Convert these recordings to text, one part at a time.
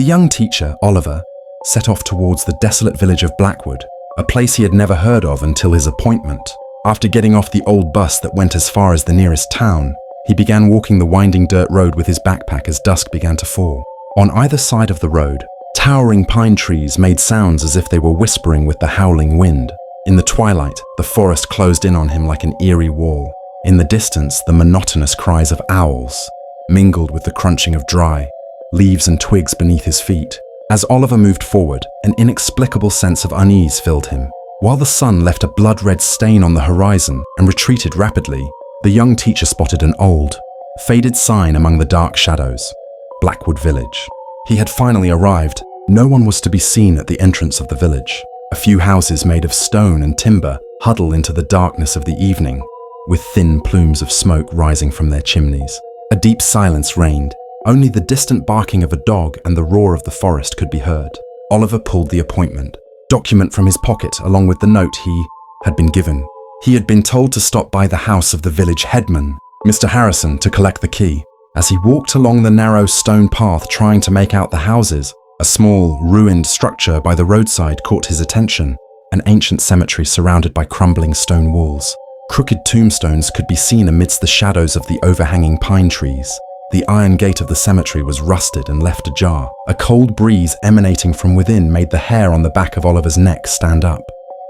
The young teacher, Oliver, set off towards the desolate village of Blackwood, a place he had never heard of until his appointment. After getting off the old bus that went as far as the nearest town, he began walking the winding dirt road with his backpack as dusk began to fall. On either side of the road, towering pine trees made sounds as if they were whispering with the howling wind. In the twilight, the forest closed in on him like an eerie wall. In the distance, the monotonous cries of owls mingled with the crunching of dry leaves and twigs beneath his feet. As Oliver moved forward, an inexplicable sense of unease filled him. While the sun left a blood-red stain on the horizon and retreated rapidly, the young teacher spotted an old, faded sign among the dark shadows. Blackwood Village. He had finally arrived. No one was to be seen at the entrance of the village. A few houses made of stone and timber huddle into the darkness of the evening, with thin plumes of smoke rising from their chimneys. A deep silence reigned. Only the distant barking of a dog and the roar of the forest could be heard. Oliver pulled the appointment document from his pocket along with the note he had been given. He had been told to stop by the house of the village headman, Mr. Harrison, to collect the key. As he walked along the narrow stone path trying to make out the houses, a small, ruined structure by the roadside caught his attention, an ancient cemetery surrounded by crumbling stone walls. Crooked tombstones could be seen amidst the shadows of the overhanging pine trees. The iron gate of the cemetery was rusted and left ajar. A cold breeze emanating from within made the hair on the back of Oliver's neck stand up.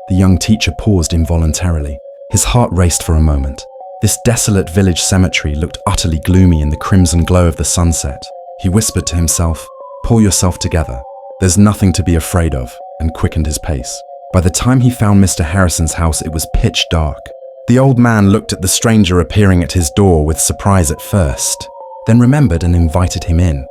The young teacher paused involuntarily. His heart raced for a moment. This desolate village cemetery looked utterly gloomy in the crimson glow of the sunset. He whispered to himself, "Pull yourself together. There's nothing to be afraid of," and quickened his pace. By the time he found Mr. Harrison's house, it was pitch dark. The old man looked at the stranger appearing at his door with surprise at first, then remembered and invited him in.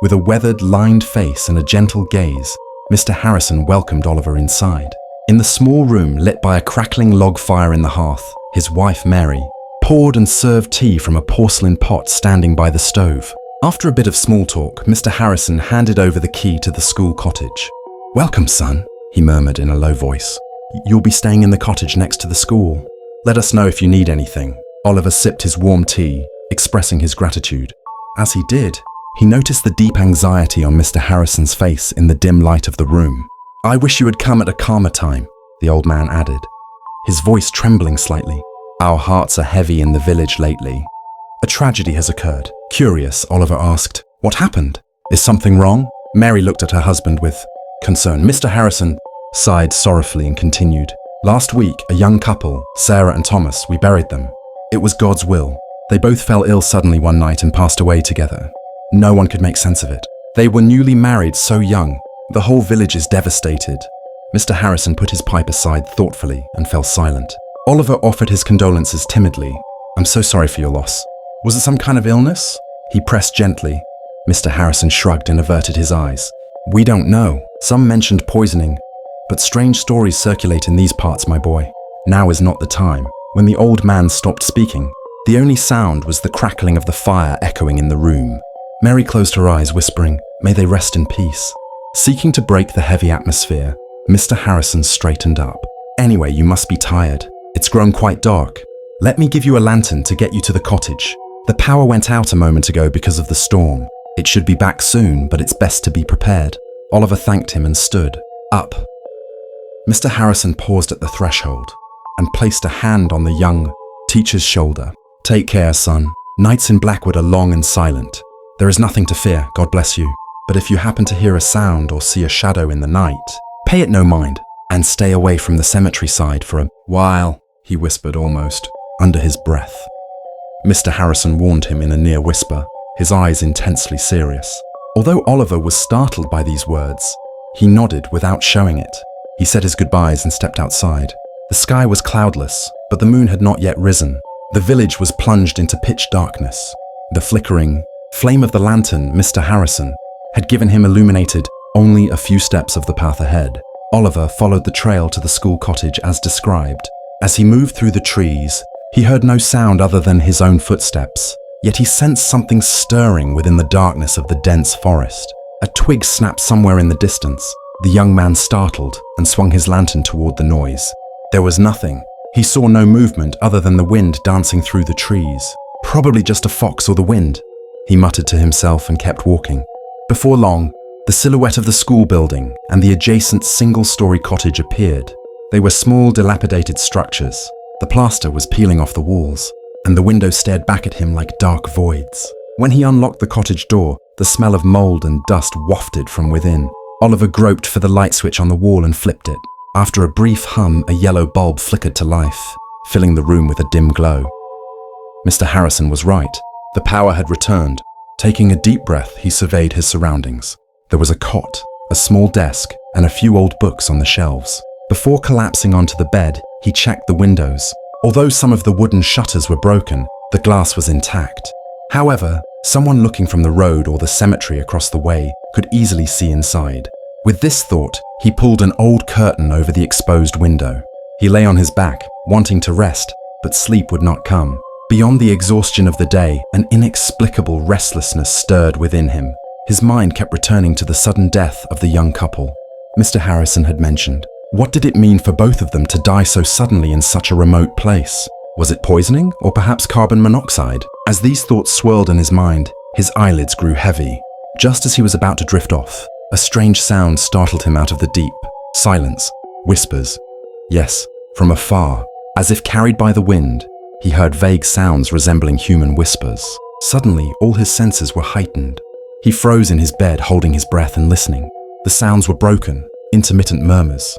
With a weathered, lined face and a gentle gaze, Mr. Harrison welcomed Oliver inside. In the small room lit by a crackling log fire in the hearth, his wife Mary poured and served tea from a porcelain pot standing by the stove. After a bit of small talk, Mr. Harrison handed over the key to the school cottage. "Welcome, son," he murmured in a low voice. "You'll be staying in the cottage next to the school. Let us know if you need anything." Oliver sipped his warm tea, expressing his gratitude. As he did, he noticed the deep anxiety on Mr. Harrison's face in the dim light of the room. "I wish you had come at a calmer time," the old man added, his voice trembling slightly. "Our hearts are heavy in the village lately. A tragedy has occurred." Curious, Oliver asked, "What happened? Is something wrong?" Mary looked at her husband with concern. Mr. Harrison sighed sorrowfully and continued, "Last week, a young couple, Sarah and Thomas, we buried them. It was God's will. They both fell ill suddenly one night and passed away together. No one could make sense of it. They were newly married so young. The whole village is devastated." Mr. Harrison put his pipe aside thoughtfully and fell silent. Oliver offered his condolences timidly. "I'm so sorry for your loss. Was it some kind of illness?" He pressed gently. Mr. Harrison shrugged and averted his eyes. "We don't know. Some mentioned poisoning, but strange stories circulate in these parts, my boy. Now is not the time." When the old man stopped speaking, the only sound was the crackling of the fire echoing in the room. Mary closed her eyes, whispering, "May they rest in peace." Seeking to break the heavy atmosphere, Mr. Harrison straightened up. "Anyway, you must be tired. It's grown quite dark. Let me give you a lantern to get you to the cottage. The power went out a moment ago because of the storm. It should be back soon, but it's best to be prepared." Oliver thanked him and stood up. Mr. Harrison paused at the threshold and placed a hand on the young teacher's shoulder. "Take care, son. Nights in Blackwood are long and silent. There is nothing to fear, God bless you. But if you happen to hear a sound or see a shadow in the night, pay it no mind, and stay away from the cemetery side for a while," he whispered almost under his breath. Mr. Harrison warned him in a near whisper, his eyes intensely serious. Although Oliver was startled by these words, he nodded without showing it. He said his goodbyes and stepped outside. The sky was cloudless, but the moon had not yet risen. The village was plunged into pitch darkness. The flickering flame of the lantern Mr. Harrison had given him illuminated only a few steps of the path ahead. Oliver followed the trail to the school cottage as described. As he moved through the trees, he heard no sound other than his own footsteps, yet he sensed something stirring within the darkness of the dense forest. A twig snapped somewhere in the distance. The young man startled and swung his lantern toward the noise. There was nothing. He saw no movement other than the wind dancing through the trees. "Probably just a fox or the wind," he muttered to himself and kept walking. Before long, The silhouette of the school building and the adjacent single-story cottage appeared. They were small, dilapidated structures. The plaster was peeling off the walls, and the windows stared back at him like dark voids. When he unlocked the cottage door, the smell of mold and dust wafted from within. Oliver groped for the light switch on the wall and flipped it. After a brief hum, a yellow bulb flickered to life, filling the room with a dim glow. Mr. Harrison was right. The power had returned. Taking a deep breath, he surveyed his surroundings. There was a cot, a small desk, and a few old books on the shelves. Before collapsing onto the bed, he checked the windows. Although some of the wooden shutters were broken, the glass was intact. However, someone looking from the road or the cemetery across the way could easily see inside. With this thought, he pulled an old curtain over the exposed window. He lay on his back, wanting to rest, but sleep would not come. Beyond the exhaustion of the day, an inexplicable restlessness stirred within him. His mind kept returning to the sudden death of the young couple Mr. Harrison had mentioned. What did it mean for both of them to die so suddenly in such a remote place? Was it poisoning, or perhaps carbon monoxide? As these thoughts swirled in his mind, his eyelids grew heavy. Just as he was about to drift off, a strange sound startled him out of the deep. Silence. Whispers. Yes, from afar, as if carried by the wind, he heard vague sounds resembling human whispers. Suddenly, all his senses were heightened. He froze in his bed, holding his breath and listening. The sounds were broken, intermittent murmurs.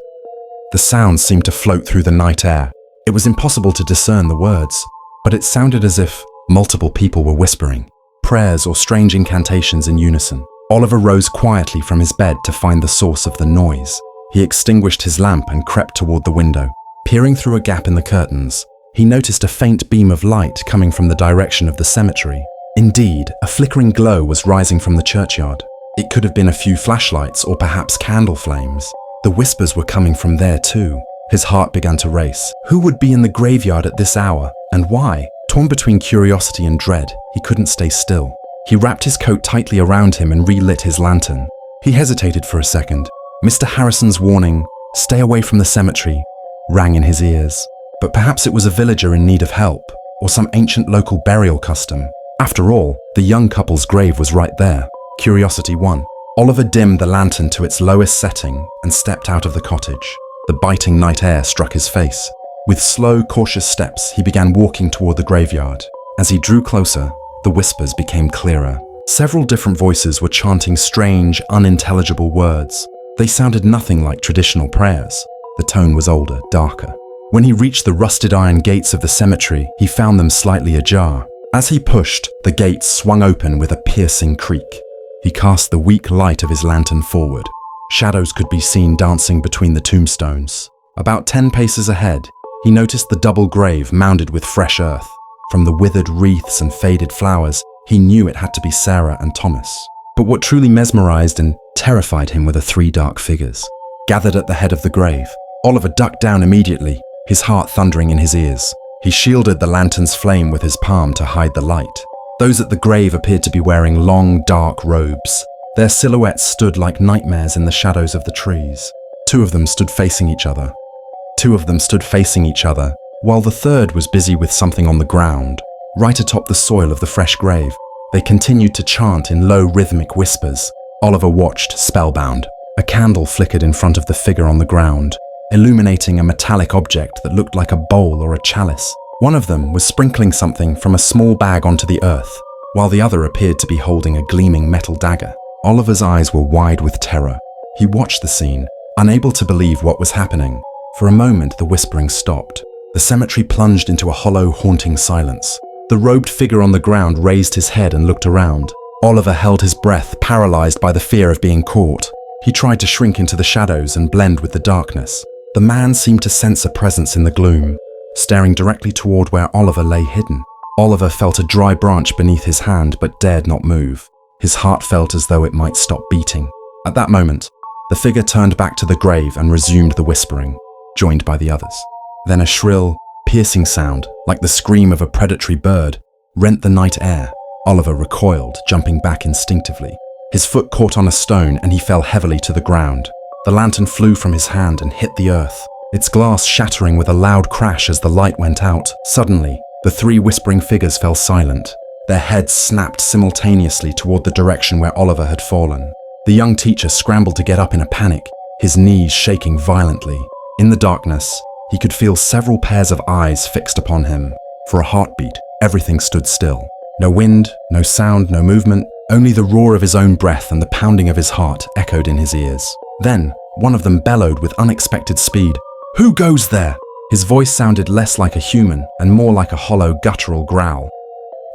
The sounds seemed to float through the night air. It was impossible to discern the words, but it sounded as if multiple people were whispering, prayers or strange incantations in unison. Oliver rose quietly from his bed to find the source of the noise. He extinguished his lamp and crept toward the window. Peering through a gap in the curtains, he noticed a faint beam of light coming from the direction of the cemetery. Indeed, a flickering glow was rising from the churchyard. It could have been a few flashlights or perhaps candle flames. The whispers were coming from there too. His heart began to race. Who would be in the graveyard at this hour, and why? Torn between curiosity and dread, he couldn't stay still. He wrapped his coat tightly around him and relit his lantern. He hesitated for a second. Mr. Harrison's warning, "Stay away from the cemetery," rang in his ears. But perhaps it was a villager in need of help, or some ancient local burial custom. After all, the young couple's grave was right there. Curiosity won. Oliver dimmed the lantern to its lowest setting and stepped out of the cottage. The biting night air struck his face. With slow, cautious steps, he began walking toward the graveyard. As he drew closer, the whispers became clearer. Several different voices were chanting strange, unintelligible words. They sounded nothing like traditional prayers. The tone was older, darker. When he reached the rusted iron gates of the cemetery, he found them slightly ajar. As he pushed, the gates swung open with a piercing creak. He cast the weak light of his lantern forward. Shadows could be seen dancing between the tombstones. About 10 paces ahead, he noticed the double grave mounded with fresh earth. From the withered wreaths and faded flowers, he knew it had to be Sarah and Thomas. But what truly mesmerized and terrified him were the 3 dark figures. Gathered at the head of the grave, Oliver ducked down immediately, his heart thundering in his ears. He shielded the lantern's flame with his palm to hide the light. Those at the grave appeared to be wearing long, dark robes. Their silhouettes stood like nightmares in the shadows of the trees. 2 of them stood facing each other. While the third was busy with something on the ground. Right atop the soil of the fresh grave, they continued to chant in low, rhythmic whispers. Oliver watched, spellbound. A candle flickered in front of the figure on the ground, illuminating a metallic object that looked like a bowl or a chalice. One of them was sprinkling something from a small bag onto the earth, while the other appeared to be holding a gleaming metal dagger. Oliver's eyes were wide with terror. He watched the scene, unable to believe what was happening. For a moment, the whispering stopped. The cemetery plunged into a hollow, haunting silence. The robed figure on the ground raised his head and looked around. Oliver held his breath, paralyzed by the fear of being caught. He tried to shrink into the shadows and blend with the darkness. The man seemed to sense a presence in the gloom, staring directly toward where Oliver lay hidden. Oliver felt a dry branch beneath his hand but dared not move. His heart felt as though it might stop beating. At that moment, the figure turned back to the grave and resumed the whispering, joined by the others. Then a shrill, piercing sound, like the scream of a predatory bird, rent the night air. Oliver recoiled, jumping back instinctively. His foot caught on a stone and he fell heavily to the ground. The lantern flew from his hand and hit the earth, its glass shattering with a loud crash as the light went out. Suddenly, the 3 whispering figures fell silent. Their heads snapped simultaneously toward the direction where Oliver had fallen. The young teacher scrambled to get up in a panic, his knees shaking violently. In the darkness, he could feel several pairs of eyes fixed upon him. For a heartbeat, everything stood still. No wind, no sound, no movement, only the roar of his own breath and the pounding of his heart echoed in his ears. Then, one of them bellowed with unexpected speed, "Who goes there?" His voice sounded less like a human and more like a hollow, guttural growl.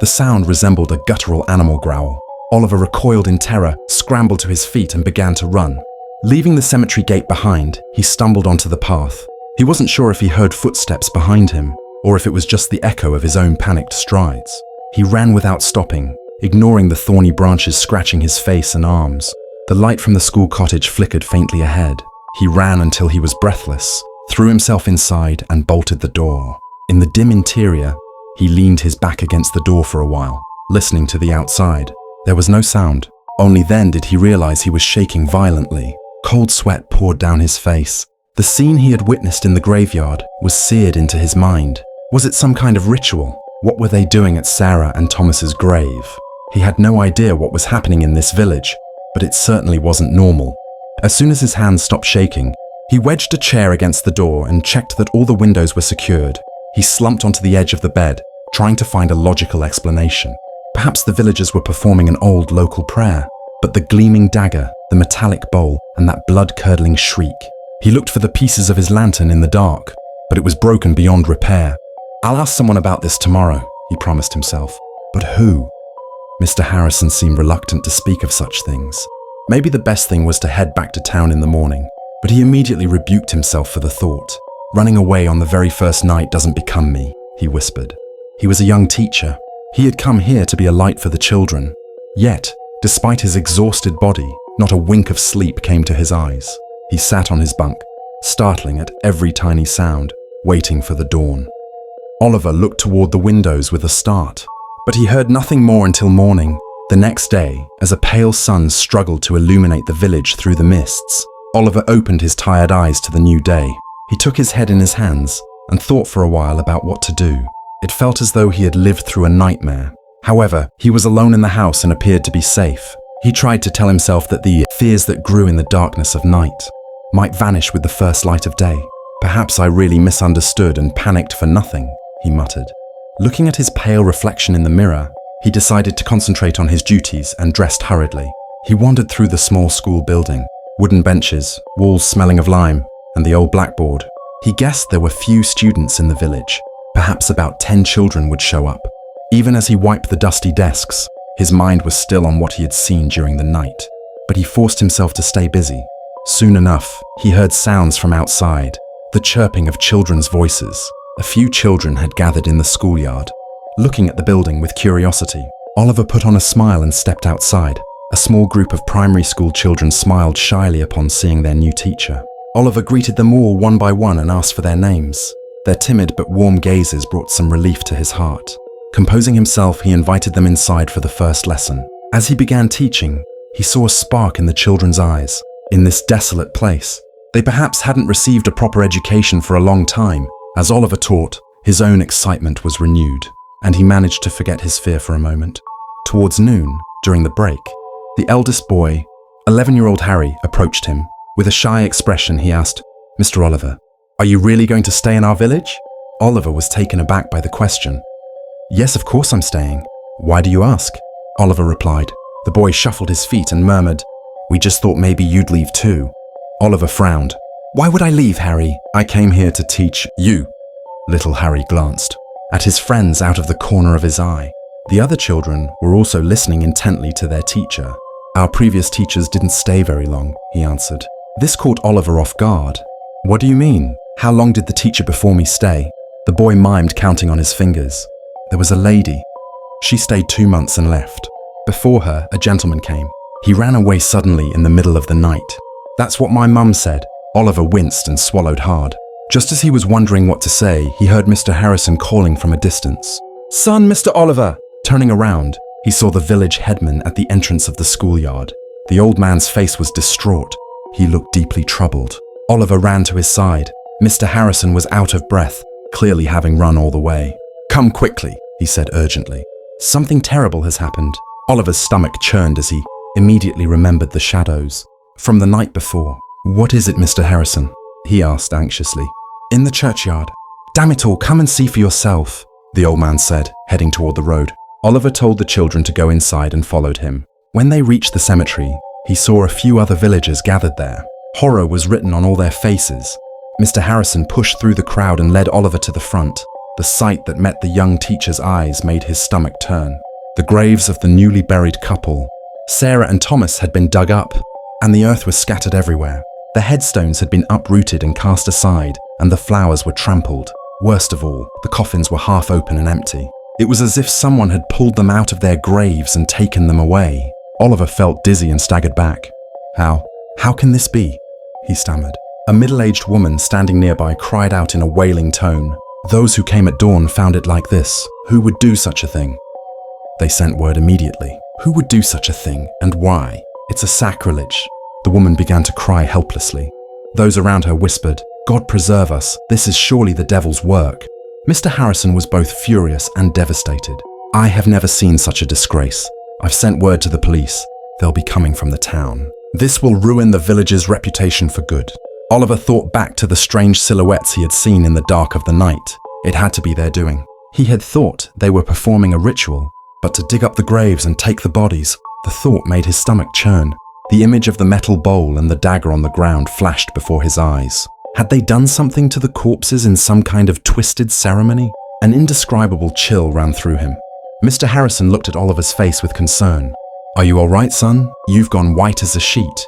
The sound resembled a guttural animal growl. Oliver recoiled in terror, scrambled to his feet and began to run. Leaving the cemetery gate behind, he stumbled onto the path. He wasn't sure if he heard footsteps behind him, or if it was just the echo of his own panicked strides. He ran without stopping, ignoring the thorny branches scratching his face and arms. The light from the school cottage flickered faintly ahead. He ran until he was breathless, threw himself inside and bolted the door. In the dim interior, he leaned his back against the door for a while, listening to the outside. There was no sound. Only then did he realize he was shaking violently. Cold sweat poured down his face. The scene he had witnessed in the graveyard was seared into his mind. Was it some kind of ritual? What were they doing at Sarah and Thomas's grave? He had no idea what was happening in this village, but it certainly wasn't normal. As soon as his hands stopped shaking, he wedged a chair against the door and checked that all the windows were secured. He slumped onto the edge of the bed, trying to find a logical explanation. Perhaps the villagers were performing an old local prayer, but the gleaming dagger, the metallic bowl, and that blood-curdling shriek. He looked for the pieces of his lantern in the dark, but it was broken beyond repair. "I'll ask someone about this tomorrow," he promised himself. But who? Mr. Harrison seemed reluctant to speak of such things. Maybe the best thing was to head back to town in the morning, but he immediately rebuked himself for the thought. "Running away on the very first night doesn't become me," he whispered. He was a young teacher. He had come here to be a light for the children. Yet, despite his exhausted body, not a wink of sleep came to his eyes. He sat on his bunk, startling at every tiny sound, waiting for the dawn. Oliver looked toward the windows with a start, but he heard nothing more until morning. The next day, as a pale sun struggled to illuminate the village through the mists, Oliver opened his tired eyes to the new day. He took his head in his hands and thought for a while about what to do. It felt as though he had lived through a nightmare. However, he was alone in the house and appeared to be safe. He tried to tell himself that the fears that grew in the darkness of night might vanish with the first light of day. "Perhaps I really misunderstood and panicked for nothing," he muttered. Looking at his pale reflection in the mirror, he decided to concentrate on his duties and dressed hurriedly. He wandered through the small school building, wooden benches, walls smelling of lime, and the old blackboard. He guessed there were few students in the village. Perhaps about 10 children would show up. Even as he wiped the dusty desks, his mind was still on what he had seen during the night. But he forced himself to stay busy. Soon enough, he heard sounds from outside, the chirping of children's voices. A few children had gathered in the schoolyard. Looking at the building with curiosity, Oliver put on a smile and stepped outside. A small group of primary school children smiled shyly upon seeing their new teacher. Oliver greeted them all one by one and asked for their names. Their timid but warm gazes brought some relief to his heart. Composing himself, he invited them inside for the first lesson. As he began teaching, he saw a spark in the children's eyes. In this desolate place, they perhaps hadn't received a proper education for a long time. As Oliver taught, his own excitement was renewed, and he managed to forget his fear for a moment. Towards noon, during the break, the eldest boy, 11-year-old Harry, approached him. With a shy expression, he asked, "Mr. Oliver, are you really going to stay in our village?" Oliver was taken aback by the question. "Yes, of course I'm staying. Why do you ask?" Oliver replied. The boy shuffled his feet and murmured, "We just thought maybe you'd leave too." Oliver frowned. "Why would I leave, Harry? I came here to teach you." Little Harry glanced at his friends out of the corner of his eye. The other children were also listening intently to their teacher. "Our previous teachers didn't stay very long," he answered. This caught Oliver off guard. "What do you mean? How long did the teacher before me stay?" The boy mimed, counting on his fingers. "There was a lady. She stayed 2 months and left. Before her, a gentleman came. He ran away suddenly in the middle of the night. That's what my mum said." Oliver winced and swallowed hard. Just as he was wondering what to say, he heard Mr. Harrison calling from a distance. "Son, Mr. Oliver!" Turning around, he saw the village headman at the entrance of the schoolyard. The old man's face was distraught. He looked deeply troubled. Oliver ran to his side. Mr. Harrison was out of breath, clearly having run all the way. "Come quickly," he said urgently. "Something terrible has happened." Oliver's stomach churned as he immediately remembered the shadows from the night before. "What is it, Mr. Harrison?" he asked anxiously. "In the churchyard." "Damn it all, come and see for yourself," the old man said, heading toward the road. Oliver told the children to go inside and followed him. When they reached the cemetery, he saw a few other villagers gathered there. Horror was written on all their faces. Mr. Harrison pushed through the crowd and led Oliver to the front. The sight that met the young teacher's eyes made his stomach turn. The graves of the newly buried couple, Sarah and Thomas, had been dug up, and the earth was scattered everywhere. The headstones had been uprooted and cast aside, and the flowers were trampled. Worst of all, the coffins were half open and empty. It was as if someone had pulled them out of their graves and taken them away. Oliver felt dizzy and staggered back. How can this be?" he stammered. A middle-aged woman standing nearby cried out in a wailing tone. "Those who came at dawn found it like this. Who would do such a thing?" They sent word immediately. Who would do such a thing, and why? "It's a sacrilege." The woman began to cry helplessly. Those around her whispered, "God preserve us, this is surely the devil's work." Mr. Harrison was both furious and devastated. "I have never seen such a disgrace. I've sent word to the police. They'll be coming from the town. This will ruin the village's reputation for good." Oliver thought back to the strange silhouettes he had seen in the dark of the night. It had to be their doing. He had thought they were performing a ritual, but to dig up the graves and take the bodies, the thought made his stomach churn. The image of the metal bowl and the dagger on the ground flashed before his eyes. Had they done something to the corpses in some kind of twisted ceremony? An indescribable chill ran through him. Mr. Harrison looked at Oliver's face with concern. "Are you all right, son? You've gone white as a sheet."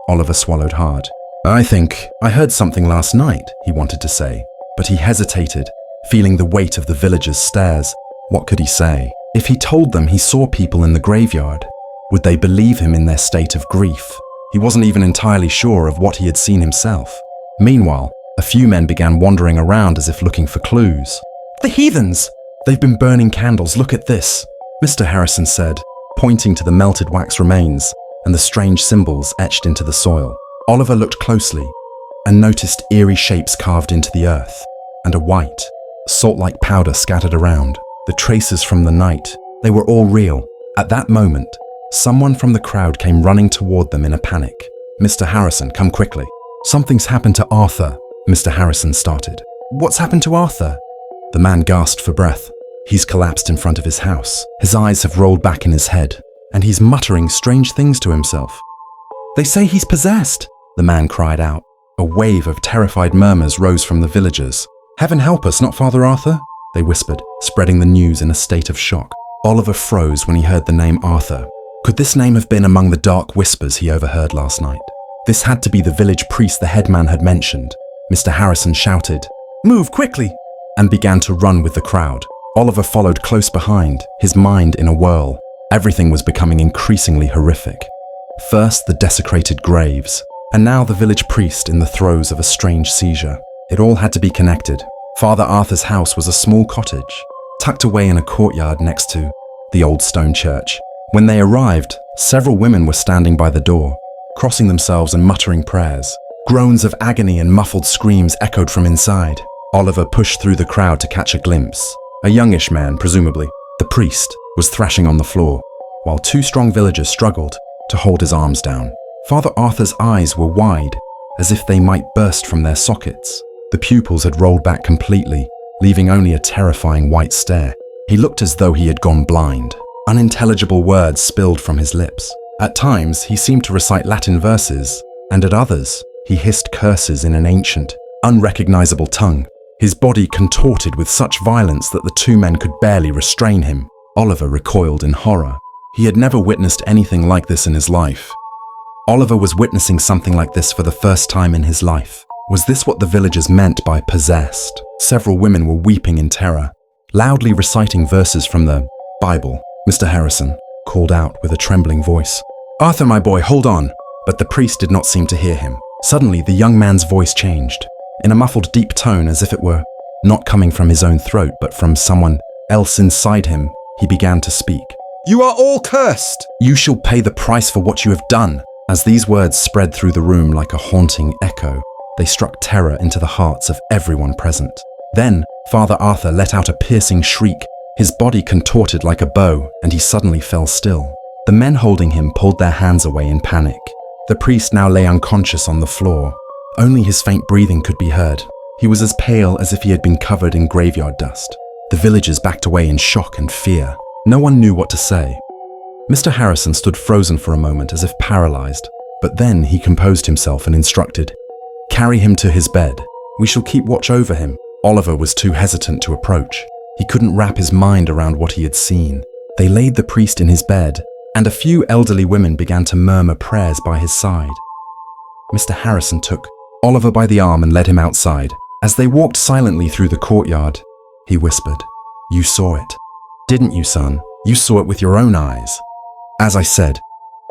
Oliver swallowed hard. I heard something last night," he wanted to say, but he hesitated, feeling the weight of the villagers' stares. What could he say? If he told them he saw people in the graveyard, would they believe him in their state of grief? He wasn't even entirely sure of what he had seen himself. Meanwhile, a few men began wandering around as if looking for clues. "The heathens! They've been burning candles, look at this," Mr. Harrison said, pointing to the melted wax remains and the strange symbols etched into the soil. Oliver looked closely and noticed eerie shapes carved into the earth, and a white, salt-like powder scattered around. The traces from the night, they were all real. At that moment, someone from the crowd came running toward them in a panic. "Mr. Harrison, come quickly. Something's happened to Arthur," Mr. Harrison started. "What's happened to Arthur?" The man gasped for breath. "He's collapsed in front of his house. His eyes have rolled back in his head, and he's muttering strange things to himself." "They say he's possessed," the man cried out. A wave of terrified murmurs rose from the villagers. "Heaven help us, not Father Arthur," they whispered, spreading the news in a state of shock. Oliver froze when he heard the name Arthur. Could this name have been among the dark whispers he overheard last night? This had to be the village priest the headman had mentioned. Mr. Harrison shouted, "Move quickly!" and began to run with the crowd. Oliver followed close behind, his mind in a whirl. Everything was becoming increasingly horrific. First, the desecrated graves, and now the village priest in the throes of a strange seizure. It all had to be connected. Father Arthur's house was a small cottage, tucked away in a courtyard next to the old stone church. When they arrived, several women were standing by the door, crossing themselves and muttering prayers. Groans of agony and muffled screams echoed from inside. Oliver pushed through the crowd to catch a glimpse. A youngish man, presumably the priest, was thrashing on the floor, while two strong villagers struggled to hold his arms down. Father Arthur's eyes were wide, as if they might burst from their sockets. The pupils had rolled back completely, leaving only a terrifying white stare. He looked as though he had gone blind. Unintelligible words spilled from his lips. At times, he seemed to recite Latin verses, and at others, he hissed curses in an ancient, unrecognizable tongue. His body contorted with such violence that the two men could barely restrain him. Oliver recoiled in horror. He had never witnessed anything like this in his life. Oliver was witnessing something like this for the first time in his life. Was this what the villagers meant by possessed? Several women were weeping in terror, loudly reciting verses from the Bible. Mr. Harrison called out with a trembling voice, "Arthur, my boy, hold on." But the priest did not seem to hear him. Suddenly, the young man's voice changed. In a muffled, deep tone, as if it were not coming from his own throat, but from someone else inside him, he began to speak. "You are all cursed! You shall pay the price for what you have done." As these words spread through the room like a haunting echo, they struck terror into the hearts of everyone present. Then, Father Arthur let out a piercing shriek. His body contorted like a bow, and he suddenly fell still. The men holding him pulled their hands away in panic. The priest now lay unconscious on the floor. Only his faint breathing could be heard. He was as pale as if he had been covered in graveyard dust. The villagers backed away in shock and fear. No one knew what to say. Mr. Harrison stood frozen for a moment as if paralyzed, but then he composed himself and instructed, "Carry him to his bed. We shall keep watch over him." Oliver was too hesitant to approach. He couldn't wrap his mind around what he had seen. They laid the priest in his bed, and a few elderly women began to murmur prayers by his side. Mr. Harrison took Oliver by the arm and led him outside. As they walked silently through the courtyard, he whispered, "You saw it, didn't you, son? You saw it with your own eyes." "As I said,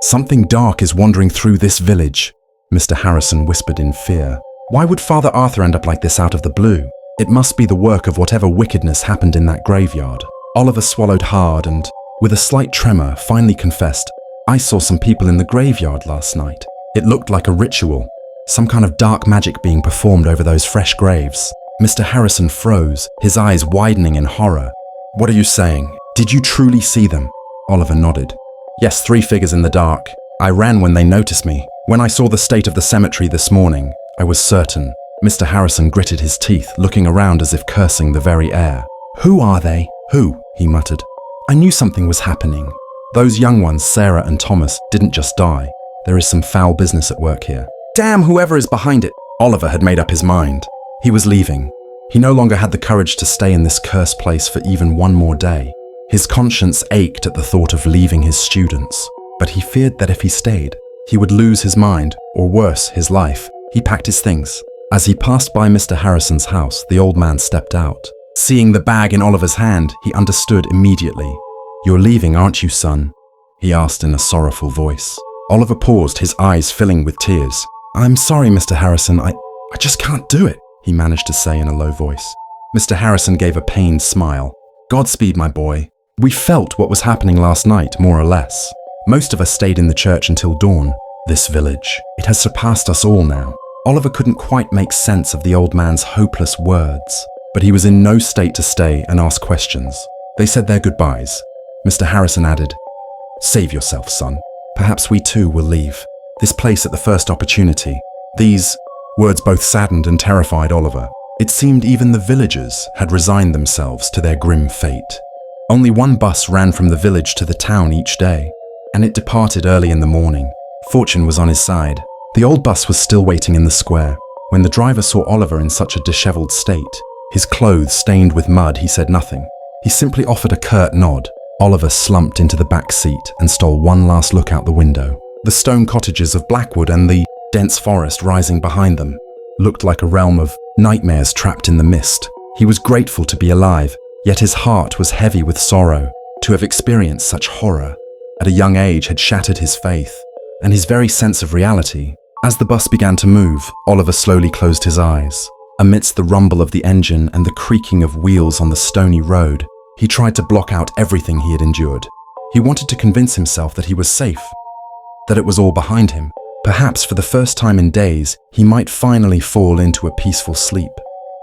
something dark is wandering through this village," Mr. Harrison whispered in fear. "Why would Father Arthur end up like this out of the blue? It must be the work of whatever wickedness happened in that graveyard." Oliver swallowed hard and, with a slight tremor, finally confessed, "I saw some people in the graveyard last night. It looked like a ritual, some kind of dark magic being performed over those fresh graves." Mr. Harrison froze, his eyes widening in horror. "What are you saying? Did you truly see them?" Oliver nodded. "Yes, 3 figures in the dark. I ran when they noticed me. When I saw the state of the cemetery this morning, I was certain." Mr. Harrison gritted his teeth, looking around as if cursing the very air. "Who are they? Who?" he muttered. "I knew something was happening. Those young ones, Sarah and Thomas, didn't just die. There is some foul business at work here. Damn whoever is behind it." Oliver had made up his mind. He was leaving. He no longer had the courage to stay in this cursed place for even one more day. His conscience ached at the thought of leaving his students, but he feared that if he stayed, he would lose his mind, or worse, his life. He packed his things. As he passed by Mr. Harrison's house, the old man stepped out. Seeing the bag in Oliver's hand, he understood immediately. "You're leaving, aren't you, son?" he asked in a sorrowful voice. Oliver paused, his eyes filling with tears. "I'm sorry, Mr. Harrison, I just can't do it," he managed to say in a low voice. Mr. Harrison gave a pained smile. "Godspeed, my boy. We felt what was happening last night, more or less. Most of us stayed in the church until dawn. This village, it has surpassed us all now." Oliver couldn't quite make sense of the old man's hopeless words, but he was in no state to stay and ask questions. They said their goodbyes. Mr. Harrison added, "Save yourself, son. Perhaps we too will leave this place at the first opportunity." These words both saddened and terrified Oliver. It seemed even the villagers had resigned themselves to their grim fate. Only one bus ran from the village to the town each day, and it departed early in the morning. Fortune was on his side. The old bus was still waiting in the square. When the driver saw Oliver in such a disheveled state, his clothes stained with mud, he said nothing. He simply offered a curt nod. Oliver slumped into the back seat and stole one last look out the window. The stone cottages of Blackwood and the dense forest rising behind them looked like a realm of nightmares trapped in the mist. He was grateful to be alive, yet his heart was heavy with sorrow. To have experienced such horror at a young age had shattered his faith and his very sense of reality. As the bus began to move, Oliver slowly closed his eyes. Amidst the rumble of the engine and the creaking of wheels on the stony road, he tried to block out everything he had endured. He wanted to convince himself that he was safe, that it was all behind him. Perhaps for the first time in days, he might finally fall into a peaceful sleep.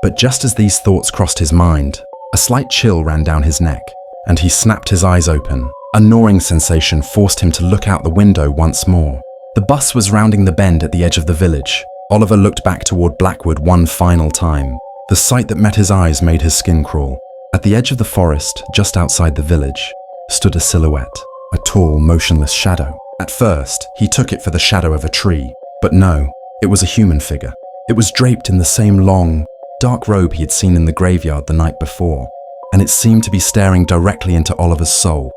But just as these thoughts crossed his mind, a slight chill ran down his neck, and he snapped his eyes open. A gnawing sensation forced him to look out the window once more. The bus was rounding the bend at the edge of the village. Oliver looked back toward Blackwood one final time. The sight that met his eyes made his skin crawl. At the edge of the forest, just outside the village, stood a silhouette, a tall, motionless shadow. At first, he took it for the shadow of a tree, but no, it was a human figure. It was draped in the same long, dark robe he had seen in the graveyard the night before, and it seemed to be staring directly into Oliver's soul.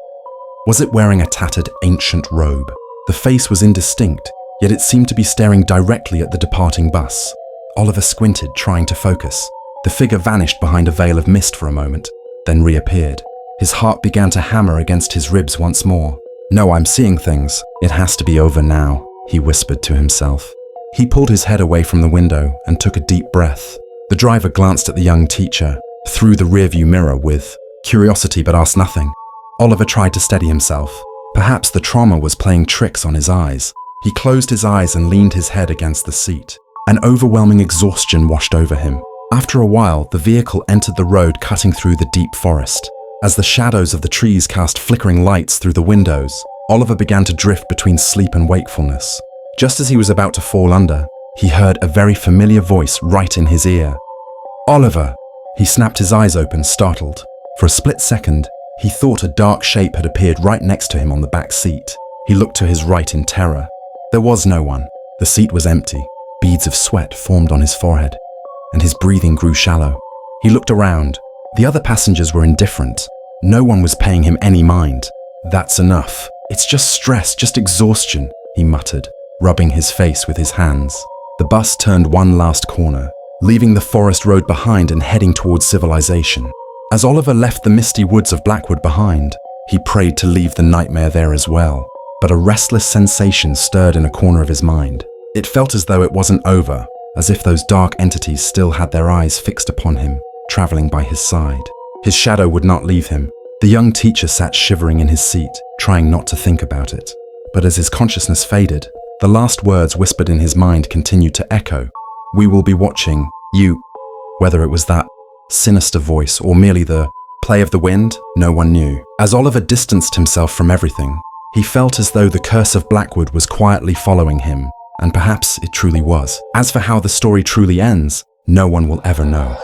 Was it wearing a tattered, ancient robe? The face was indistinct, yet it seemed to be staring directly at the departing bus. Oliver squinted, trying to focus. The figure vanished behind a veil of mist for a moment, then reappeared. His heart began to hammer against his ribs once more. "No, I'm seeing things. It has to be over now," he whispered to himself. He pulled his head away from the window and took a deep breath. The driver glanced at the young teacher through the rearview mirror with curiosity but asked nothing. Oliver tried to steady himself. Perhaps the trauma was playing tricks on his eyes. He closed his eyes and leaned his head against the seat. An overwhelming exhaustion washed over him. After a while, the vehicle entered the road cutting through the deep forest. As the shadows of the trees cast flickering lights through the windows, Oliver began to drift between sleep and wakefulness. Just as he was about to fall under, he heard a very familiar voice right in his ear. "Oliver!" He snapped his eyes open, startled. For a split second, he thought a dark shape had appeared right next to him on the back seat. He looked to his right in terror. There was no one. The seat was empty. Beads of sweat formed on his forehead, and his breathing grew shallow. He looked around. The other passengers were indifferent. No one was paying him any mind. "That's enough. It's just stress, just exhaustion," he muttered, rubbing his face with his hands. The bus turned one last corner, leaving the forest road behind and heading towards civilization. As Oliver left the misty woods of Blackwood behind, he prayed to leave the nightmare there as well. But a restless sensation stirred in a corner of his mind. It felt as though it wasn't over, as if those dark entities still had their eyes fixed upon him, traveling by his side. His shadow would not leave him. The young teacher sat shivering in his seat, trying not to think about it. But as his consciousness faded, the last words whispered in his mind continued to echo. "We will be watching you." Whether it was that sinister voice or merely the play of the wind, no one knew. As Oliver distanced himself from everything, he felt as though the curse of Blackwood was quietly following him, and perhaps it truly was. As for how the story truly ends, no one will ever know.